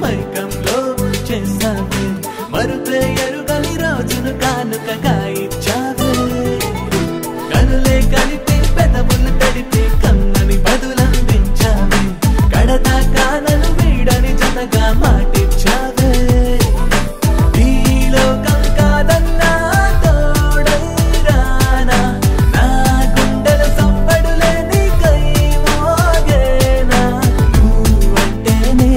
మైకంలో చేసావే మరుపే ఎరుగని రోజును కానుకగా ఇచ్చావే కనులే కలిపి పెదవులు తడిపి కమ్మని బదులందించావే కడతా కానలు వీడని జతగా మాటిచ్చావే ఈ లోకం కాదన్నా తోడై రానా నా గుండెల సంపడులే నీకై మోగేనా నువ్వంటేనే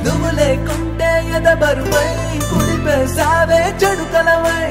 నువ్వు లేకుంటే ఎద బరువై కుడిపేసావే చెడు కలవై